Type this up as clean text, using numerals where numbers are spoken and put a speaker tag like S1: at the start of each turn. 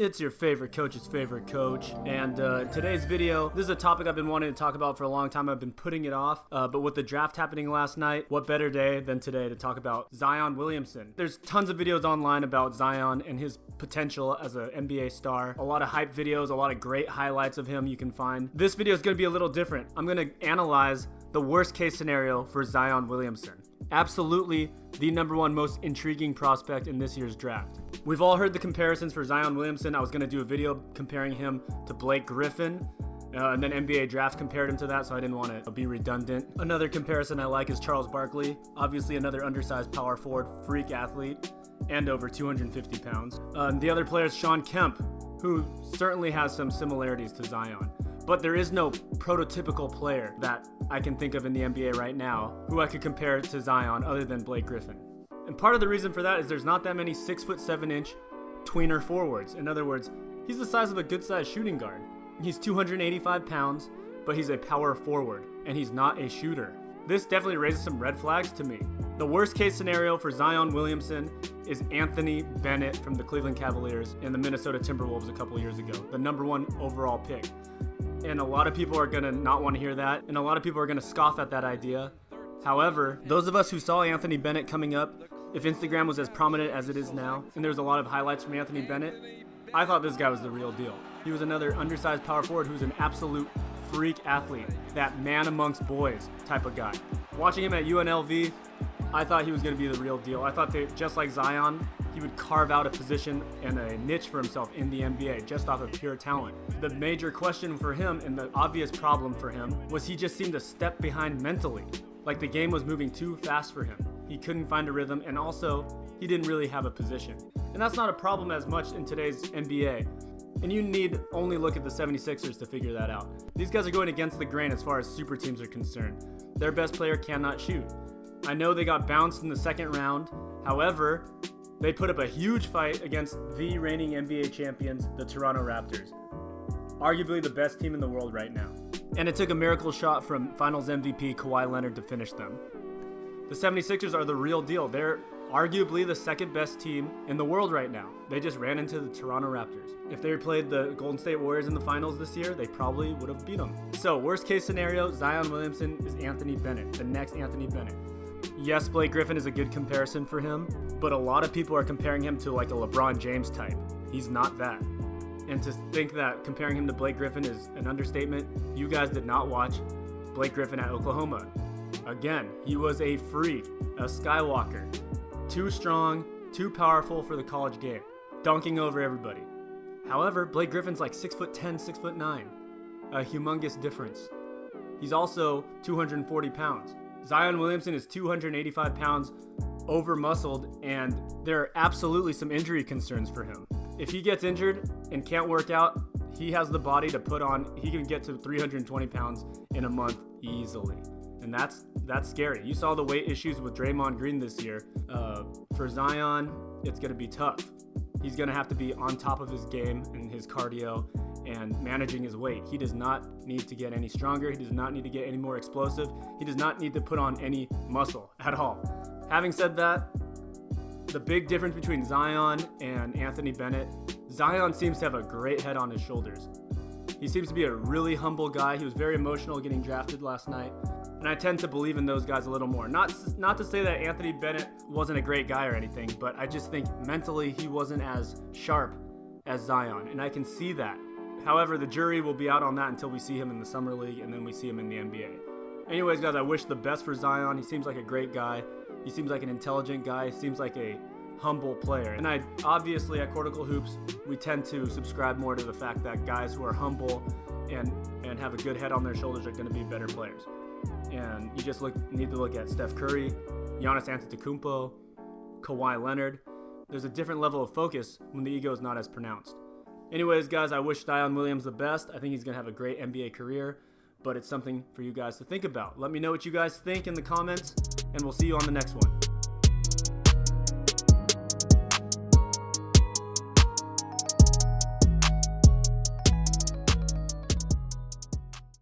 S1: It's your favorite coach's favorite coach, and today's video, this is a topic I've been wanting to talk about for a long time. I've been putting it off, but with the draft happening last night, what better day than today to talk about Zion Williamson. There's tons of videos online about Zion and his potential as an NBA star. A lot of hype videos, a lot of great highlights of him you can find. This video is going to be a little different. I'm going to analyze the worst case scenario for Zion Williamson. Absolutely the number one most intriguing prospect in this year's draft. We've all heard the comparisons for Zion Williamson. I was going to do a video comparing him to Blake Griffin, and then NBA Draft compared him to that, so I didn't want to be redundant. Another comparison I like is Charles Barkley, obviously another undersized power forward, freak athlete, and over 250 pounds. The other player is Sean Kemp, who certainly has some similarities to Zion. But there is no prototypical player that I can think of in the NBA right now who I could compare to Zion other than Blake Griffin. And part of the reason for that is there's not that many 6'7" tweener forwards. In other words, he's the size of a good-sized shooting guard. He's 285 pounds, but he's a power forward, and he's not a shooter. This definitely raises some red flags to me. The worst case scenario for Zion Williamson is Anthony Bennett from the Cleveland Cavaliers and the Minnesota Timberwolves a couple years ago, the number one overall pick. And a lot of people are going to not want to hear that, and a lot of people are going to scoff at that idea. However, those of us who saw Anthony Bennett coming up, if Instagram was as prominent as it is now, and there's a lot of highlights from Anthony Bennett, I thought this guy was the real deal. He was another undersized power forward who's an absolute freak athlete, that man amongst boys type of guy. Watching him at UNLV, I thought he was going to be the real deal. I thought that just like Zion, he would carve out a position and a niche for himself in the NBA just off of pure talent. The major question for him and the obvious problem for him was he just seemed a step behind mentally. Like the game was moving too fast for him. He couldn't find a rhythm, and also he didn't really have a position. And that's not a problem as much in today's NBA. And you need only look at the 76ers to figure that out. These guys are going against the grain as far as super teams are concerned. Their best player cannot shoot. I know they got bounced in the second round. However, they put up a huge fight against the reigning NBA champions, the Toronto Raptors. Arguably the best team in the world right now. And it took a miracle shot from Finals MVP Kawhi Leonard to finish them. The 76ers are the real deal. They're arguably the second best team in the world right now. They just ran into the Toronto Raptors. If they played the Golden State Warriors in the finals this year, they probably would have beat them. So worst case scenario, Zion Williamson is Anthony Bennett, the next Anthony Bennett. Yes, Blake Griffin is a good comparison for him, but a lot of people are comparing him to like a LeBron James type. He's not that. And to think that comparing him to Blake Griffin is an understatement, you guys did not watch Blake Griffin at Oklahoma. Again, he was a freak, a Skywalker. Too strong, too powerful for the college game, dunking over everybody. However, Blake Griffin's like 6'10", 6'9", a humongous difference. He's also 240 pounds. Zion Williamson is 285 pounds, over-muscled, and there are absolutely some injury concerns for him. If he gets injured and can't work out, he has the body to put on, he can get to 320 pounds in a month easily. And that's scary. You saw the weight issues with Draymond Green this year. For Zion, it's going to be tough. He's going to have to be on top of his game and his cardio and managing his weight. He does not need to get any stronger. He does not need to get any more explosive. He does not need to put on any muscle at all. Having said that, the big difference between Zion and Anthony Bennett, Zion seems to have a great head on his shoulders. He seems to be a really humble guy. He was very emotional getting drafted last night. And I tend to believe in those guys a little more. Not to say that Anthony Bennett wasn't a great guy or anything, but I just think mentally he wasn't as sharp as Zion, and I can see that. However, the jury will be out on that until we see him in the Summer League and then we see him in the NBA. Anyways, guys, I wish the best for Zion. He seems like a great guy. He seems like an intelligent guy. He seems like a humble player. And obviously at Courtical Hoops, we tend to subscribe more to the fact that guys who are humble and have a good head on their shoulders are going to be better players. And you just need to look at Steph Curry, Giannis Antetokounmpo, Kawhi Leonard. There's a different level of focus when the ego is not as pronounced. Anyways, guys, I wish Zion Williams the best. I think he's going to have a great NBA career, but it's something for you guys to think about. Let me know what you guys think in the comments, and we'll see you on the next one.